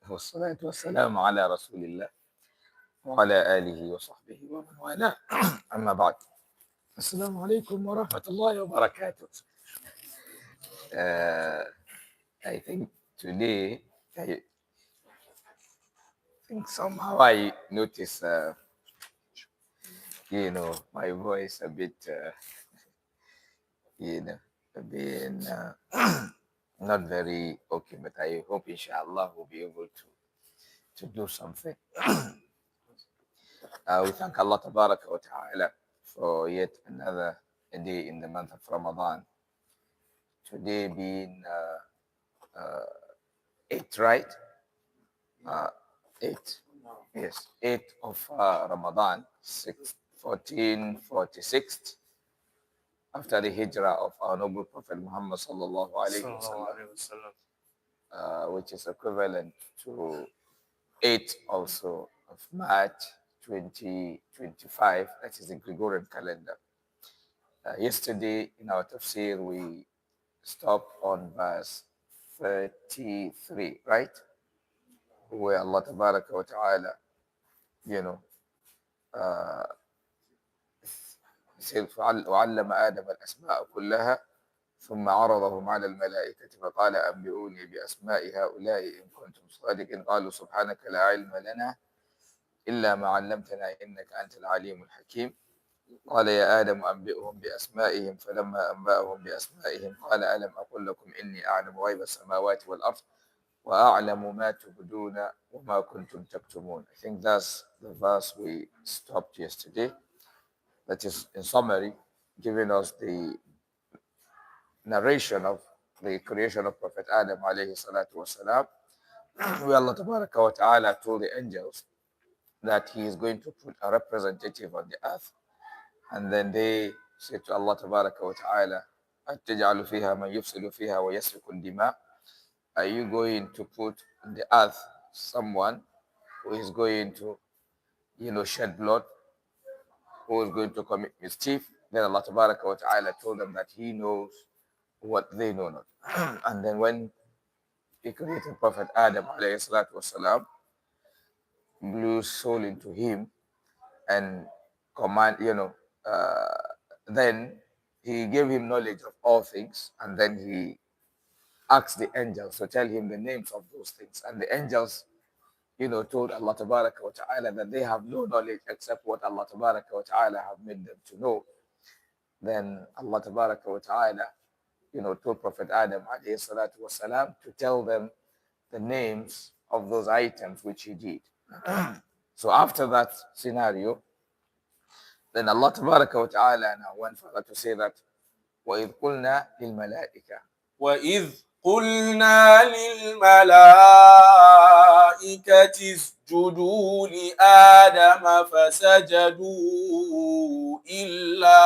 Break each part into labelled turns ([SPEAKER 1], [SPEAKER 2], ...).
[SPEAKER 1] والصلاة والسلام على رسول الله وعلى آله وصحبه ومن والاه. أما بعد. السلام عليكم ورحمة الله وبركاته. Uh, I think today, I think somehow I notice, my voice a bit, you know, being not very okay, but I hope inshallah we'll be able to do something. We thank Allah Tabaraka wa Ta'ala for yet another day in the month of Ramadan. Today being 8, right? 8. Yes, 8 of Ramadan, 1446, after the hijrah of our noble Prophet Muhammad sallallahu alaihi wasallam, which is equivalent to 8 also of March 2025. That is the Gregorian calendar. Yesterday in our tafsir, we stopped on verse 33, right? Where Allah Tabaraka wa Ta'ala, وعلم آدم الأسماء كلها ثم عرضهم على الملائكة فقال أنبئوني بأسماء هؤلاء إن كنتم صادقين قالوا سبحانك لا علم لنا إلا ما علمتنا إنك أنت العليم الحكيم قال يا آدم أنبئهم بأسمائهم فلما أنبأهم بأسمائهم قال ألم أقل لكم إني أعلم غيب السماوات والأرض وأعلم ما تبدون وما كنتم تكتمون. I think that's the verse we stopped yesterday. That is, in summary, giving us the narration of the creation of Prophet Adam alayhi salatu wasalam, where Allah Tabaraka wa Ta'ala told the angels that he is going to put a representative on the earth. And then they said to Allah Tabaraka wa Ta'ala, أَتَجْعَلُ فِيهَا مَنْ يُفْسِدُ فِيهَا وَيَسْفِكُ الدِّمَاءِ. Are you going to put on the earth someone who is going to, shed blood, who is going to commit mischief? Then Allah Tabaraka wa Ta'ala told them that he knows what they know not. And then when he created Prophet Adam alayhi salatu wasalam, blew soul into him and then he gave him knowledge of all things, and then he asked the angels to tell him the names of those things. And the angels, told Allah Tabaraka wa Ta'ala that they have no knowledge except what Allah Tabaraka wa Ta'ala have made them to know. Then Allah Tabaraka wa Ta'ala, told Prophet Adam alayhi salatu wasalam to tell them the names of those items which he did. So after that scenario, then Allah Tabaraka wa Ta'ala now went further to say that وَإِذْ قُلْنَا لِلْمَلَائِكَةِ
[SPEAKER 2] وَإِذْ قُلْنَا لِلْمَلَائِكَةِ اسْجُدُوا لِآدَمَ فَسَجَدُوا إِلَّا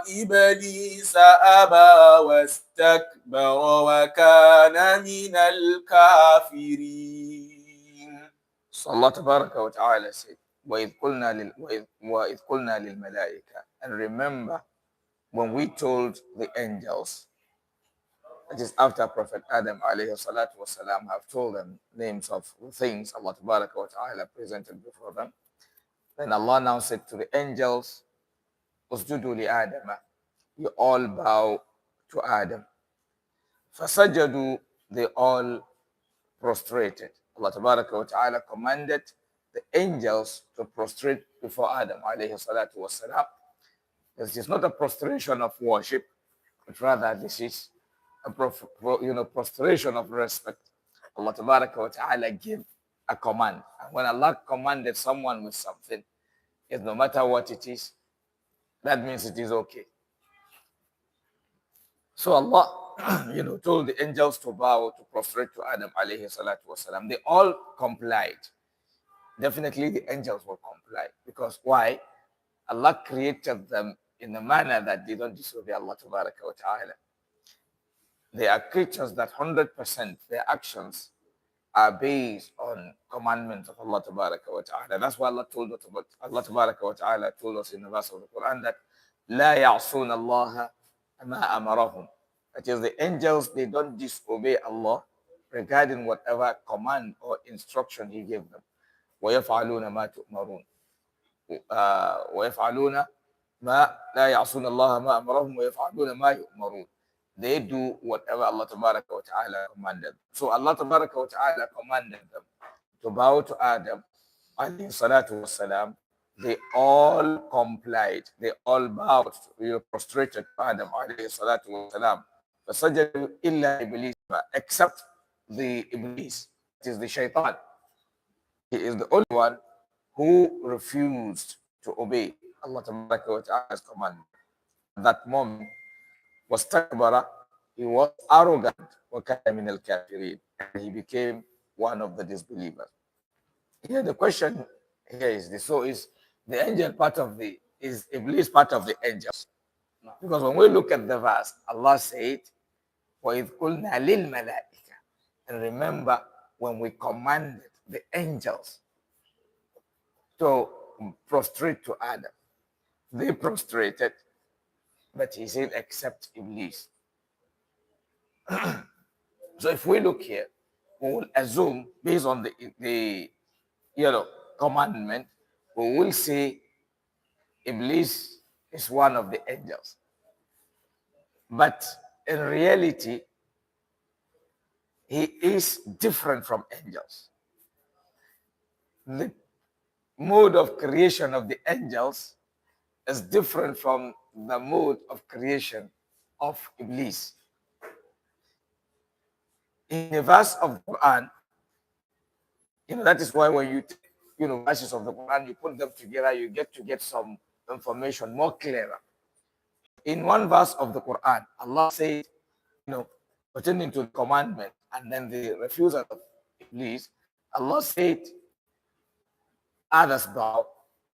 [SPEAKER 2] إِبْلِيسَ أَبَى وَاسْتَكْبَرَ وَكَانَ مِنَ الْكَافِرِينَ.
[SPEAKER 1] So Allah Tabaraka wa Ta'ala said, وَإِذْ قُلْنَا لِلْمَلَائِكَةِ. And remember when we told the angels, that is after Prophet Adam alayhi salatu wasalam have told them names of things Allah Tabaraka wa Ta'ala presented before them, then Allah now said to the angels, Usjudu li Adam, you all bow to Adam. Fasajadu, they all prostrated. Allah Tabaraka wa Ta'ala commanded the angels to prostrate before Adam alayhi salatu wasalam. This is not a prostration of worship, but rather this is a prostration of respect. Allah Tabaraka wa Ta'ala gave a command. And when Allah commanded someone with something, no matter what it is, that means it is okay. So Allah, told the angels to bow, to prostrate to Adam alayhi salatu wasalam. They all complied. Definitely the angels will comply. Because why? Allah created them in a manner that they don't disobey Allah Tabaraka wa Ta'ala. They are creatures that 100% their actions are based on commandments of Allah Tabaraka wa Ta'ala. That's why Allah Tabaraka wa Ta'ala told us in the verse of the Quran that لا يعصون الله ما أمرهم. That is, the angels, they don't disobey Allah regarding whatever command or instruction He gave them. ويفعلون ما تؤمرون ويفعلون ما لا يعصون الله ما أمرهم ويفعلون ما يؤمرون. They do whatever Allah Tabaraka wa Ta'ala commanded. So Allah Tabaraka wa Ta'ala commanded them to bow to Adam alayhi salatu wasalam. They all complied. They all bowed, prostrated to Adam alayhi salatu wasalam. فسجدوا إلا إبليس, except the Iblis, it is the shaitan. He is the only one who refused to obey Allah Ta'ala's command. At that moment, was takbara, he was arrogant, وَكَانَ مِنَ الْكَافِرِينَ, and he became one of the disbelievers. Here the question here is this: so is the angel part of the, is Iblis part of the angels? Because when we look at the verse, Allah said, وَإِذْ قُلْنَا لِلْمَلَائِكَةِ, and remember when we commanded the angels to prostrate to Adam. They prostrated, but he said, except Iblis. So if we look here, we will assume, based on the commandment, we will say Iblis is one of the angels. But in reality, he is different from angels. The mode of creation of the angels is different from the mode of creation of Iblis. In the verse of the Quran, that is why when you take, verses of the Quran, you put them together, you get to get some information more clearer. In one verse of the Quran, Allah said, pertaining to the commandment and then the refusal of Iblis, Allah said, others bow,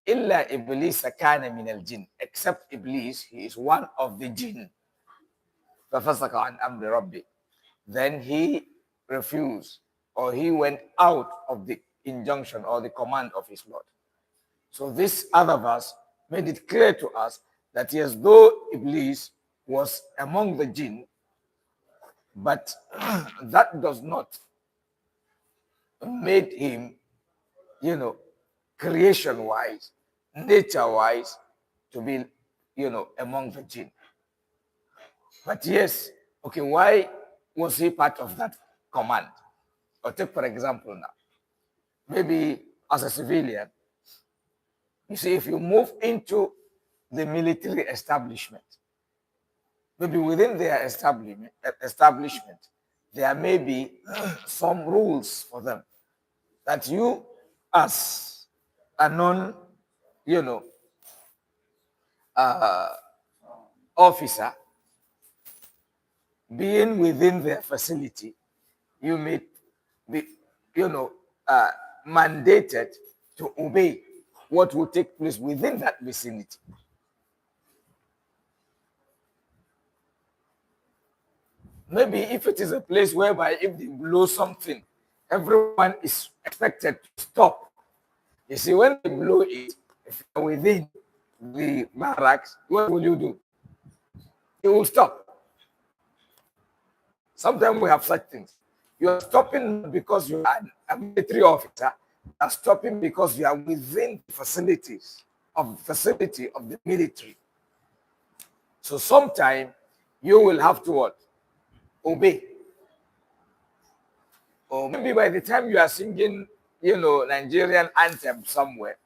[SPEAKER 1] illa Iblis kana min al-jinn, except Iblis, he is one of the jinn. فَفَسَقَ عَنْ أَمْرِ رَبِّهِ, then he refused, or he went out of the injunction or the command of his Lord. So this other verse made it clear to us that yes, though Iblis was among the jinn, but that does not make him, creation-wise, nature-wise, to be, among the jinn. But yes, okay, why was he part of that command? Or take, for example, now, maybe as a civilian, you see, if you move into the military establishment, maybe within their establishment, there may be some rules for them that you, as a non, officer, being within their facility, you may be, mandated to obey what will take place within that vicinity. Maybe if it is a place whereby if they blow something, everyone is expected to stop. You see, when they blow it, if you're within the barracks, what will you do? You will stop. Sometimes we have such things. You are stopping because you are a military officer. You are stopping because you are within the facility of the military. So sometime you will have to what? Obey. Or maybe by the time you are singing, Nigerian anthem somewhere,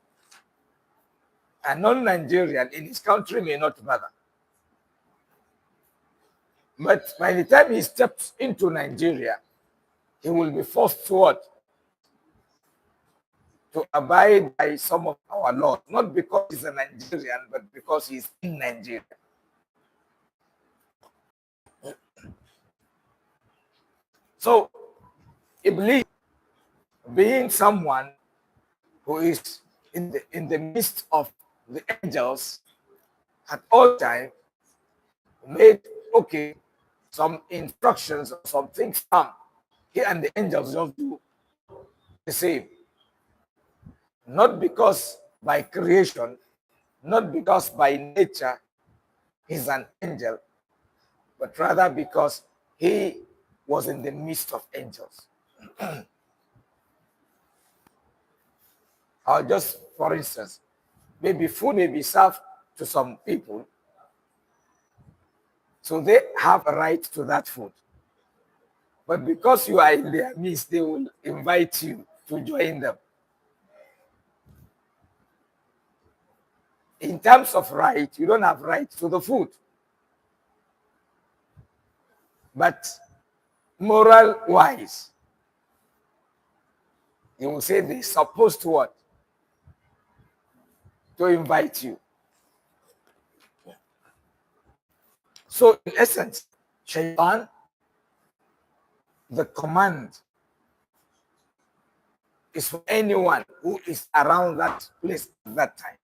[SPEAKER 1] a non-Nigerian in his country may not bother. But by the time he steps into Nigeria, he will be forced to what? To abide by some of our laws, not because he's a Nigerian, but because he's in Nigeria. So, Iblis, being someone who is in the midst of the angels at all times, made, okay, some instructions, some things come. He and the angels just do the same. Not because by creation, not because by nature he's an angel, but rather because he was in the midst of angels. Or just for instance, maybe food may be served to some people, so they have a right to that food. But because you are in their midst, they will invite you to join them. In terms of right, you don't have right to the food. But moral wise, you will say they're supposed to what? To invite you. So in essence, shaitan, the command is for anyone who is around that place at that time.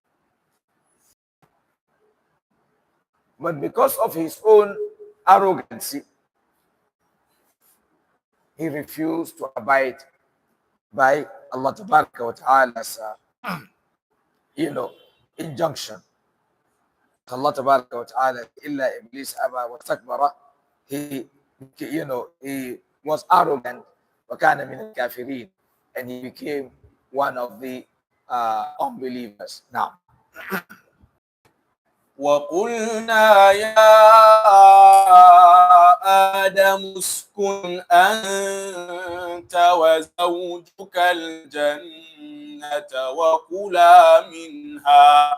[SPEAKER 1] But because of his own arrogancy, he refused to abide by Allah Ta'ala's injunction. Allah Ta'ala, illa Iblis aba wa takbara, he was arrogant, وَكَانَ مِنَ الْكَافِرِينَ, and he became one of the unbelievers. Now,
[SPEAKER 2] وقلنا يا آدم اسكن أنت وزوجك الجنة وكلا منها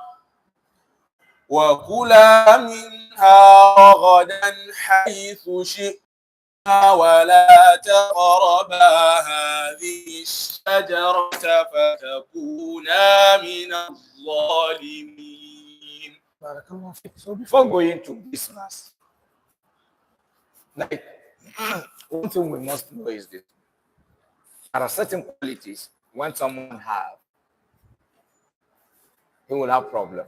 [SPEAKER 2] رغدا حيث شئتما ولا تقربا هذه الشجرة فتكونا من الظالمين.
[SPEAKER 1] So before going to this verse, like one thing we must know is this: there are certain qualities when someone have, he will have problem.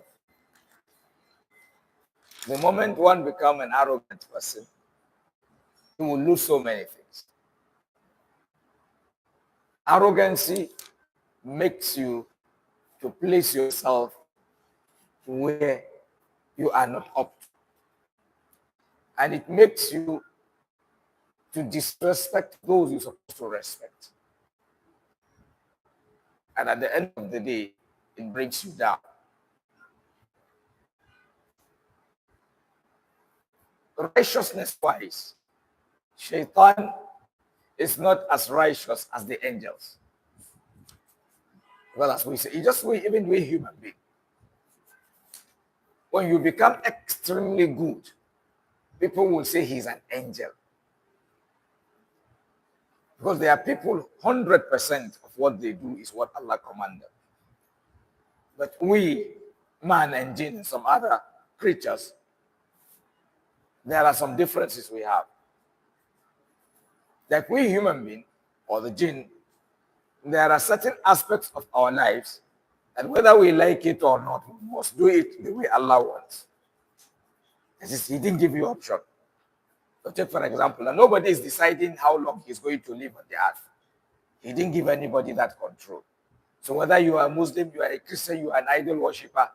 [SPEAKER 1] The moment one become an arrogant person, he will lose so many things. Arrogancy makes you to place yourself where you are not up to. And it makes you to disrespect those you're supposed to respect. And at the end of the day, it brings you down. Righteousness-wise, Shaitan is not as righteous as the angels. Well, as we say, even we human beings, when you become extremely good, people will say he's an angel. Because there are people, 100% of what they do is what Allah commanded. But we, man and jinn and some other creatures, there are some differences we have. Like we human beings, or the jinn, there are certain aspects of our lives, and whether we like it or not, we must do it the way Allah wants. He didn't give you option. So take for example, nobody is deciding how long he's going to live on the earth. He didn't give anybody that control. So whether you are a Muslim, you are a Christian, you are an idol worshipper,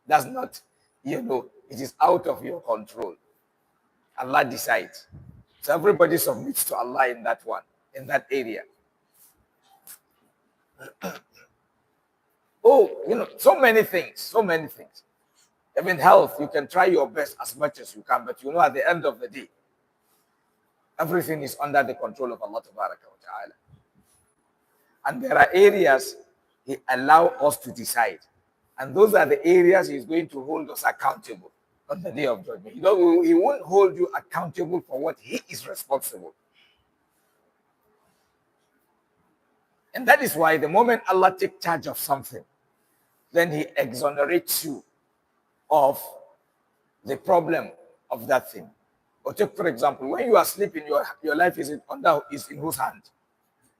[SPEAKER 1] that's not, it is out of your control. Allah decides. So everybody submits to Allah in that one, in that area. So many things. Even health, you can try your best as much as you can, but at the end of the day, everything is under the control of Allah Ta'ala. And there are areas He allows us to decide. And those are the areas He's going to hold us accountable on the day of judgment. He won't hold you accountable for what He is responsible. And that is why the moment Allah takes charge of something, then He exonerates you of the problem of that thing. Or take, for example, when you are sleeping, your life is in whose hand?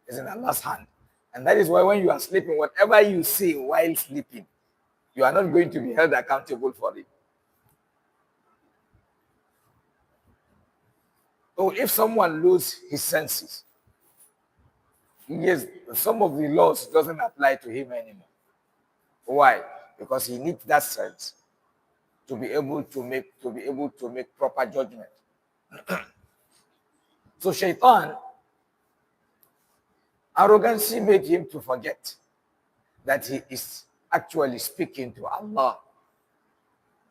[SPEAKER 1] It's in Allah's hand. And that is why when you are sleeping, whatever you say while sleeping, you are not going to be held accountable for it. So if someone loses his senses, yes, some of the laws doesn't apply to him anymore. Why? Because he needs that sense to be able to make proper judgment. So Shaitan, arrogancy made him to forget that he is actually speaking to Allah,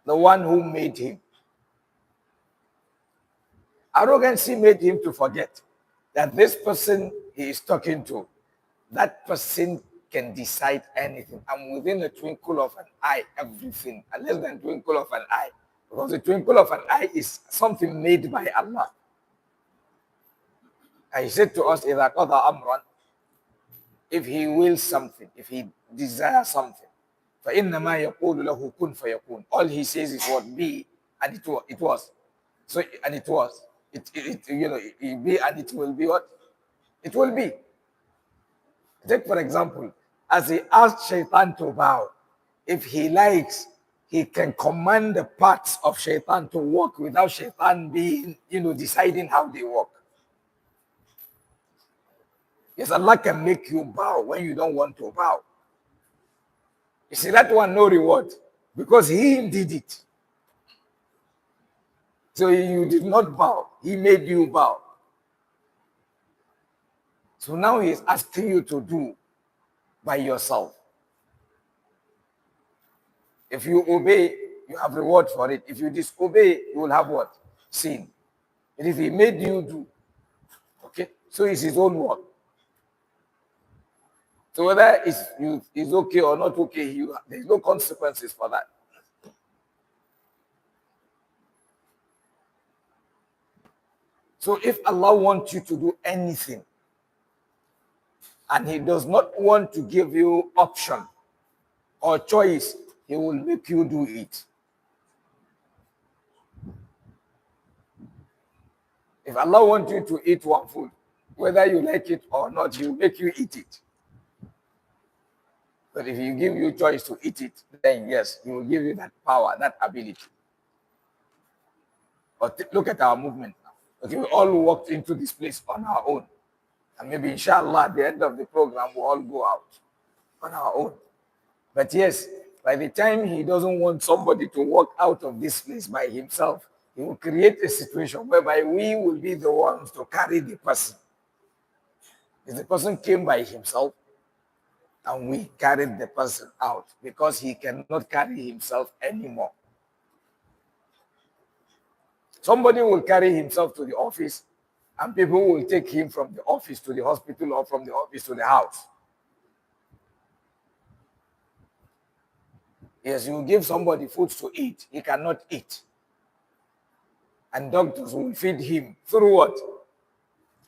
[SPEAKER 1] the one who made him. Arrogancy made him to forget that this person he is talking to, that person can decide anything. And within a twinkle of an eye, everything, and less than twinkle of an eye. Because the twinkle of an eye is something made by Allah. And he said to us, إِذَا قَضَى أَمْرًا, if he wills something, if he desires something, فَإِنَّمَا يَقُولُ لَهُ كُنْ فَيَكُونُ. All he says is what be, and it was. So, and it was. It be, and it will be what? It will be. Take, for example, as he asked Shaitan to bow, if he likes, he can command the parts of Shaitan to walk without Shaitan being, deciding how they walk. Yes, Allah can make you bow when you don't want to bow. You see, that one, no reward, because he did it. So you did not bow, he made you bow. So now he is asking you to do by yourself. If you obey, you have reward for it. If you disobey, you will have what? Sin. But if he made you do, okay, so it's his own work. So whether it's okay or not okay, there's no consequences for that. So if Allah wants you to do anything, and he does not want to give you option or choice, he will make you do it. If Allah wants you to eat one food, whether you like it or not, he will make you eat it. But if he give you choice to eat it, then yes, he will give you that power, that ability. But look at our movement now. Okay, we all walked into this place on our own. And maybe inshallah at the end of the program, we'll all go out on our own. But yes, by the time he doesn't want somebody to walk out of this place by himself, he will create a situation whereby we will be the ones to carry the person. If the person came by himself, and we carried the person out because he cannot carry himself anymore. Somebody will carry himself to the office, and people will take him from the office to the hospital or from the office to the house. Yes, you give somebody food to eat, he cannot eat. And doctors will feed him through what?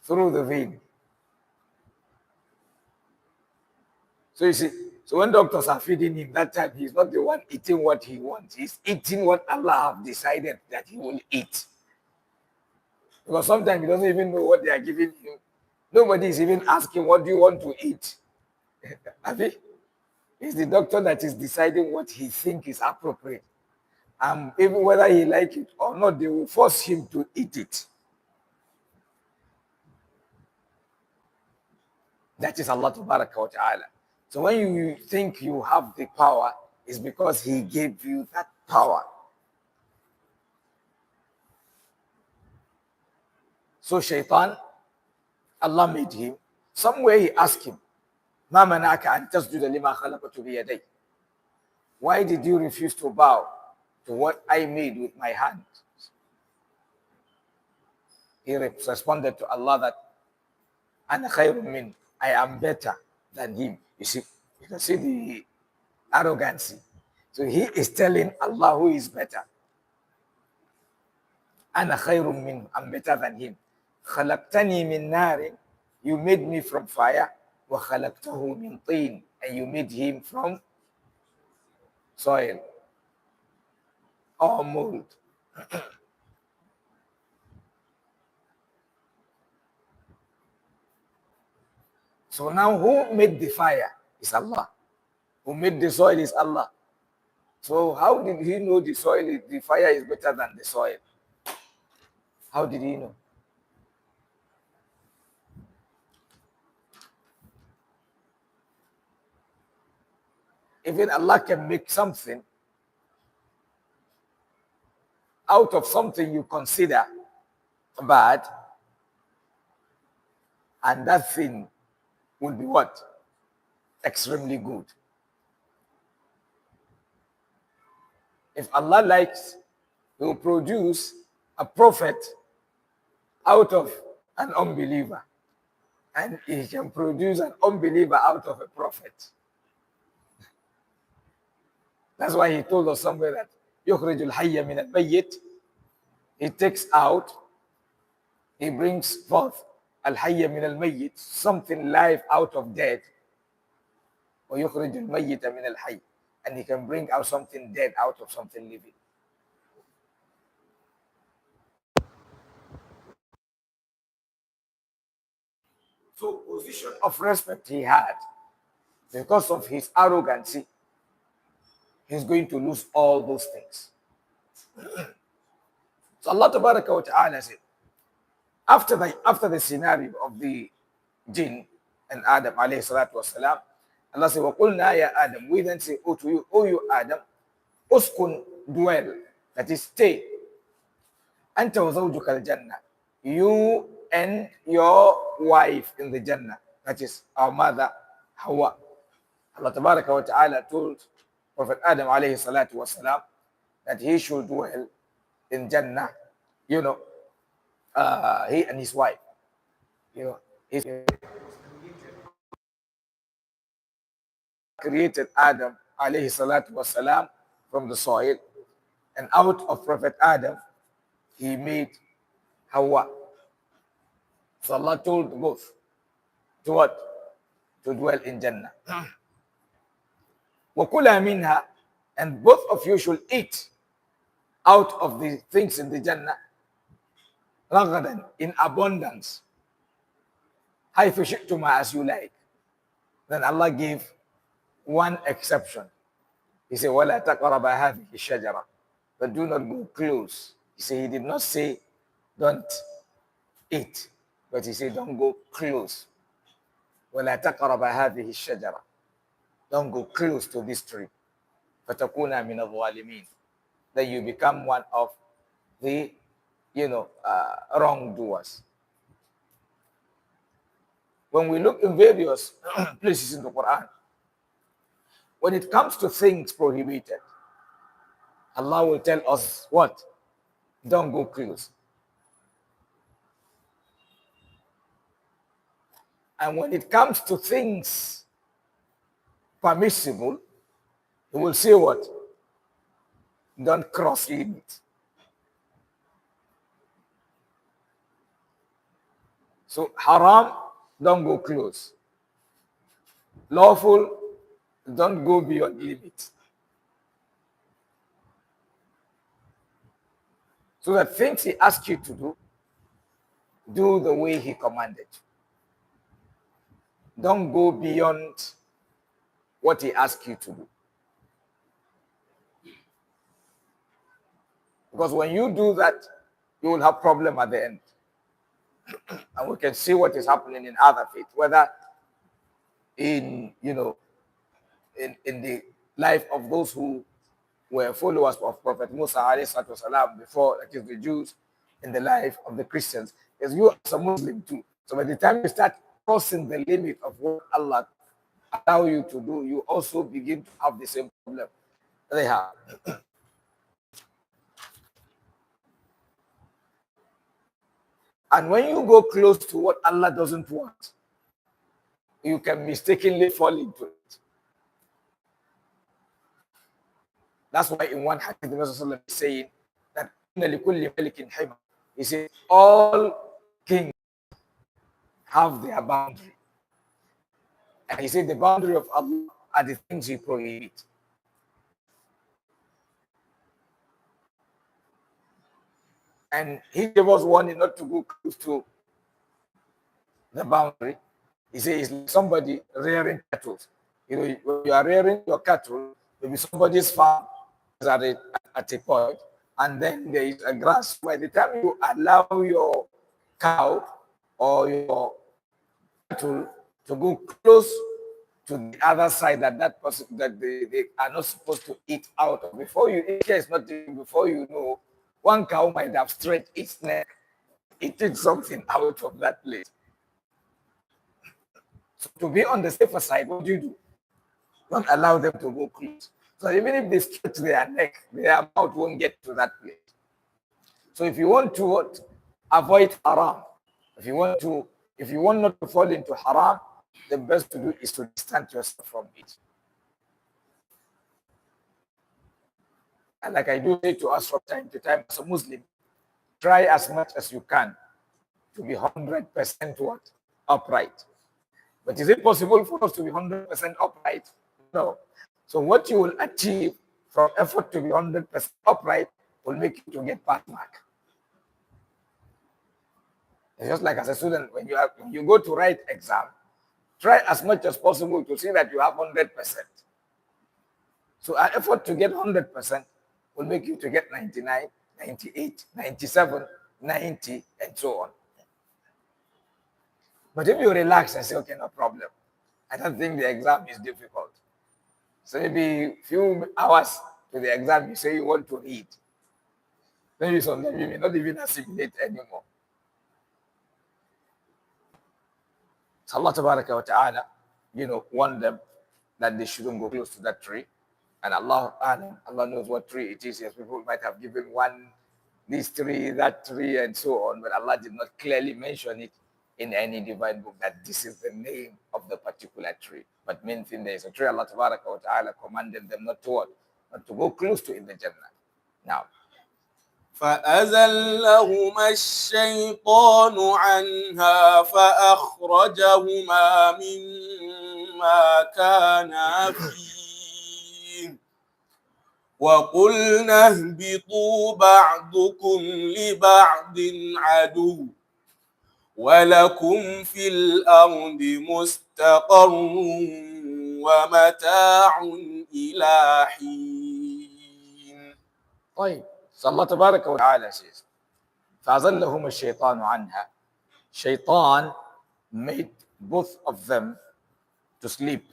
[SPEAKER 1] Through the vein. So you see, so when doctors are feeding him, that time he's not the one eating what he wants. He's eating what Allah have decided that he will eat. Because sometimes he doesn't even know what they are giving him. Nobody is even asking, what do you want to eat? Abi? It's the doctor that is deciding what he thinks is appropriate. And even whether he like it or not, they will force him to eat it. That is Allah Tabaraka wa Ta'ala. So when you think you have the power, it's because he gave you that power. So Shaitan, Allah made him. Somewhere he asked him, مَا مَنَعَكَ أَن تَسْجُدَ لِمَا خَلَقْتُ بِيَدَيْ. Why did you refuse to bow to what I made with my hand? He responded to Allah that, أَنَا خَيْرٌ مِّنْهُ, I am better than him. You can see the arrogancy. So he is telling Allah who is better. أَنَا خَيْرٌ مِّنْهُ, I'm better than him. خَلَقْتَنِي مِنْ نَارٍ, you made me from fire. وَخَلَقْتَهُ مِنْ طِينٍ, and you made him from soil or mold. So now who made the fire is Allah. Who made the soil is Allah. So how did he know the fire is better than the soil? How did he know? Even Allah can make something out of something you consider bad, and that thing will be what? Extremely good. If Allah likes, He will produce a prophet out of an unbeliever, and He can produce an unbeliever out of a prophet. That's why He told us somewhere that يخرج الحي من الميت. He takes out, He brings forth الحي من الميت, something live out of dead. ويخرج الميت من الحي, and He can bring out something dead out of something living. So position of respect he had, because of his arrogancy, he's going to lose all those things. So Allah Ta'ala said, after the scenario of the jinn and Adam alayhi salatu wasalam, Allah said, وَقُلْنَا يَا Adam, we then say, oh to you, oh you Adam, uskun, dwell, that is stay, anta wa zawjuka al-jannah, you and your wife in the Jannah, that is our mother Hawa. Allah Ta'ala told Prophet Adam alayhi salatu wasalam that he should dwell in Jannah, you know, he and his wife, you know, he created Adam alayhi salatu wasalam from the soil, and out of Prophet Adam he made Hawa. So Allah told both to what? To dwell in Jannah. وَكُلَا مِنْهَا, and both of you should eat out of the things in the Jannah, ragadan, in abundance, حَيْثُ شِئْتُمَا, as you like. Then Allah gave one exception. He said, وَلَا تَقْرَبَ هَذِهِ الشَّجَرَةِ, but do not go close. He said, He did not say don't eat, but He said don't go close. وَلَا تَقْرَبَ هَذِهِ الشَّجَرَةِ, don't go close to this tree. فَتَكُونَ مِنَ الظَّالِمِينَ, then you become one of the, wrongdoers. When we look in various places in the Quran, when it comes to things prohibited, Allah will tell us what? Don't go close. And when it comes to things permissible, He will say what? Don't cross limits. So haram, don't go close. Lawful, don't go beyond limits. So that things He asks you to do the way He commanded. Don't go beyond what He asks you to do. Because when you do that, you will have problem at the end. And we can see what is happening in other faiths, whether in the life of those who were followers of Prophet Musa alayhi salatu wasalam before, that is the Jews, in the life of the Christians, is you as a Muslim too. So by the time you start crossing the limit of what Allah allow you to do, you also begin to have the same problem they have. And when you go close to what Allah doesn't want, you can mistakenly fall into it. That's why in one hadith, the Prophet is saying that he said, all kings have their boundary. And he said the boundary of Allah are the things He prohibit. And He gave us warning not to go close to the boundary. He says it's like somebody rearing cattle. When you are rearing your cattle, maybe somebody's farm is at a point, and then there is a grass. By the time you allow your cow or your cattle to go close to the other side that person that they are not supposed to eat out of, before you eat, it's not before you know, one cow might have stretched its neck eating something out of that plate. So to be on the safer side, what do? Don't allow them to go close. So even if they stretch their neck, their mouth won't get to that plate. So if you want to what, avoid haram, if you want not to fall into haram, the best to do is to distance yourself from it. And like I do say to us from time to time, as a Muslim, try as much as you can to be 100% what? Upright. But is it possible for us to be 100% upright? No. So what you will achieve from effort to be 100% upright will make you to get pass mark. It's just like as a student, when you go to write exam, try as much as possible to see that you have 100%. So our effort to get 100% will make you to get 99, 98, 97, 90, and so on. But if you relax and say, okay, no problem, I don't think the exam is difficult. So maybe few hours to the exam, you say you want to read. Maybe sometimes you may not even assimilate anymore. So Allah Ta'ala, warned them that they shouldn't go close to that tree. And Allah knows what tree it is. Yes, people might have given one, this tree, that tree, and so on, but Allah did not clearly mention it in any divine book that this is the name of the particular tree. But main thing, there is a tree Allah Ta'ala commanded them not to go close to in the Jannah. Now,
[SPEAKER 2] فأزلهما الشيطان عنها فأخرجهما مما كانا فيه وقلنا اهبطوا بعضكم لبعض عدو ولكم في الأرض مستقر ومتاع إلى حين.
[SPEAKER 1] طيب. So Allah Ta'ala says, فَأَزَلَّهُمَ الشَّيْطَانُ عَنْهَا. Shaitan made both of them to sleep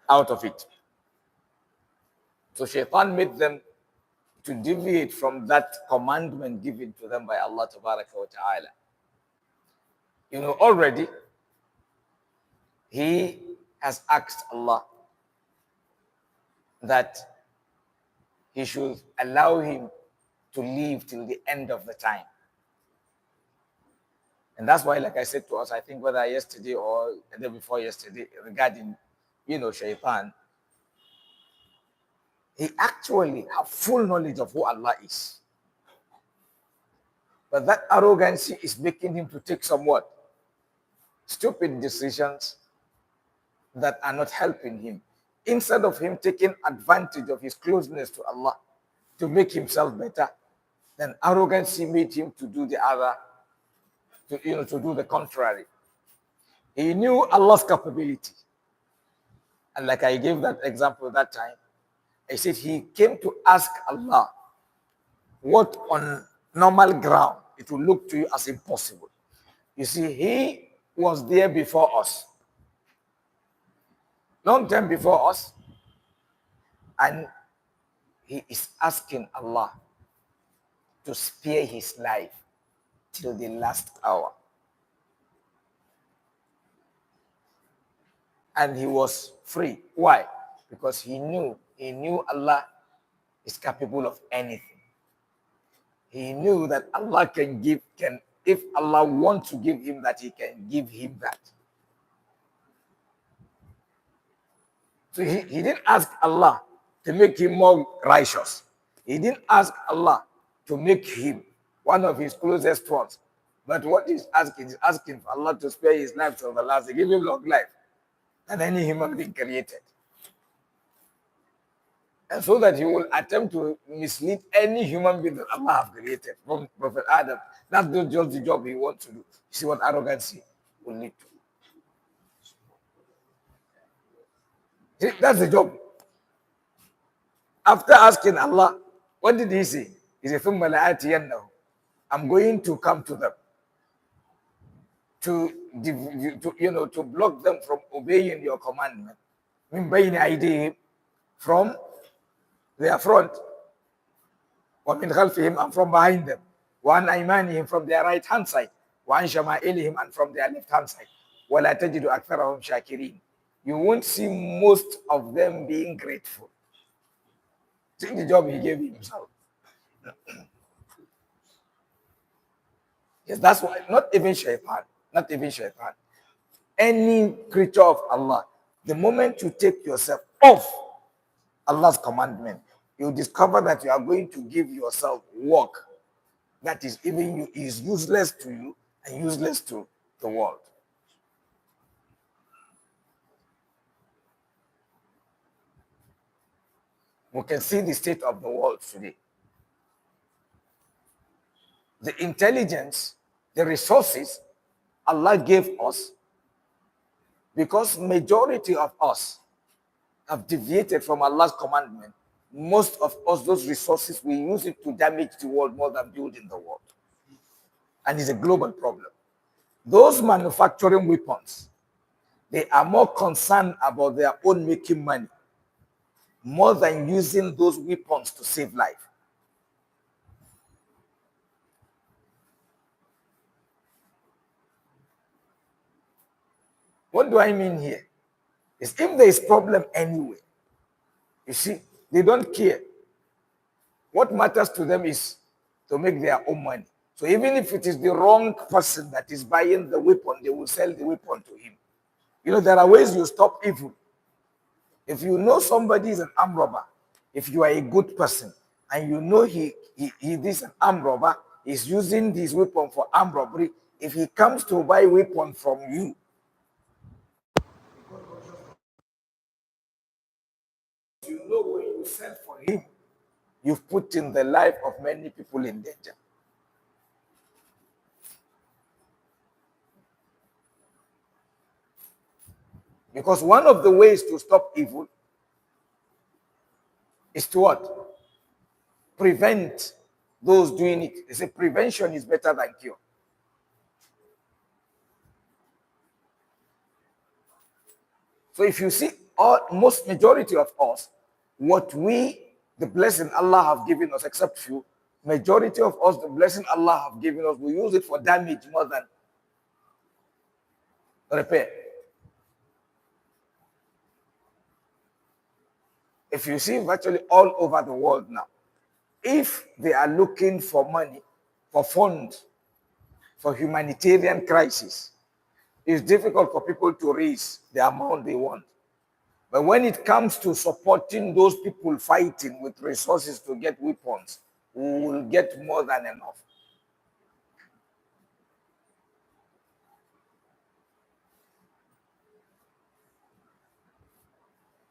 [SPEAKER 1] out of it. So Shaitan made them to deviate from that commandment given to them by Allah Ta'ala. Already, he has asked Allah that he should allow him to live till the end of the time. And that's why, like I said to us, I think whether yesterday or the day before yesterday, regarding, Shaitan, he actually have full knowledge of who Allah is. But that arrogancy is making him to take somewhat stupid decisions that are not helping him. Instead of him taking advantage of his closeness to Allah to make himself better, then arrogancy made him to do the other, to do the contrary. He knew Allah's capability. And like I gave that example that time, I said he came to ask Allah what on normal ground it will look to you as impossible. You see, he was there before us. Long time before us, and he is asking Allah to spare his life till the last hour. And he was free. Why? Because he knew Allah is capable of anything. He knew that Allah if Allah wants to give him that, he can give him that. So he didn't ask Allah to make him more righteous. He didn't ask Allah to make him one of his closest ones. But what he's asking for Allah to spare his life till the last, to give him long life than any human being created. And so that he will attempt to mislead any human being that Allah have created, from Prophet Adam. That's not just the job he wants to do. You see what arrogancy will lead to. See, that's the job. After asking Allah, what did he say? He said, ثُمَّ لَآتِيَنَّهُ. I'm going to come to them to block them from obeying your commandment. مِنْ بَيْنِ أَيْدِيهِمْ, from their front, وَمِنْ خَلْفِهِمْ, and from behind them. وعن أيمانهم from their right hand side, وعن شمائلهم and from their left hand side. ولا تجد أكثرهم شاكرين. You won't see most of them being grateful. See the job he gave himself. Yes, that's why not even shaitan, not even shaitan. Any creature of Allah, the moment you take yourself off Allah's commandment, you discover that you are going to give yourself work that is even you is useless to you and useless to the world. We can see the state of the world today. The intelligence, the resources Allah gave us, because majority of us have deviated from Allah's commandment. Most of us, those resources, we use it to damage the world more than building the world. And it's a global problem. Those manufacturing weapons, they are more concerned about their own making money more than using those weapons to save life. What do I mean here? Is if there is problem anywhere, you see, they don't care. What matters to them is to make their own money. So even if it is the wrong person that is buying the weapon, they will sell the weapon to him. You know, there are ways you stop evil. If you know somebody is an armed robber, if you are a good person, and you know he is an armed robber, is using this weapon for armed robbery, if he comes to buy weapon from you, you know when you sell for him, you've put in the life of many people in danger. Because one of the ways to stop evil is to what? Prevent those doing it. They say prevention is better than cure. So if you see most majority of us, what the blessing Allah have given us, except few, majority of us, the blessing Allah have given us, we use it for damage more than repair. If you see virtually all over the world now, if they are looking for money, for funds, for humanitarian crisis, it's difficult for people to raise the amount they want. But when it comes to supporting those people fighting with resources to get weapons, we will get more than enough.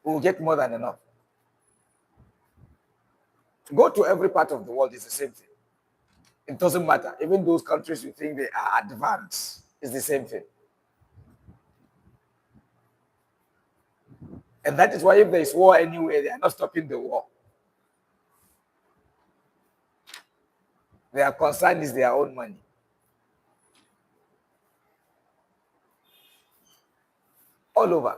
[SPEAKER 1] We will get more than enough. Go to every part of the world, it's the same thing. It doesn't matter. Even those countries you think they are advanced, it's the same thing. And that is why if there is war anywhere, they are not stopping the war. Their concern is their own money. All over.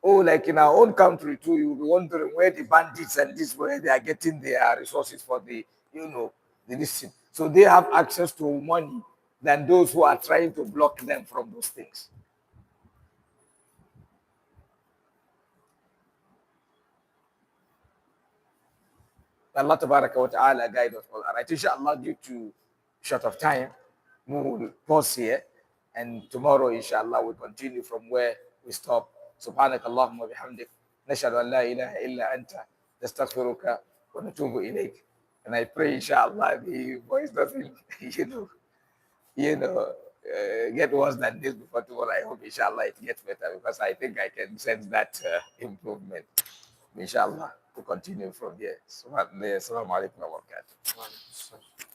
[SPEAKER 1] Oh, like in our own country too, you'll be wondering where the bandits and this, where they are getting their resources for the, the listen. So they have access to money than those who are trying to block them from those things. Allah Tabaraka wa Ta'ala guide us all. Alright, inshallah, due to short of time, we will pause here. And tomorrow, inshallah, we'll continue from where we stop. سبحانك اللهم وبحمدك نشهد أن لا إله إلا أنت نستغفرك ونتوب إليك. And I pray, inshallah, the voice doesn't, get worse than this before tomorrow. I hope, inshallah, it gets better because I think I can sense that improvement. Inshallah, to continue from here. Assalamu alaikum wa barakatuh.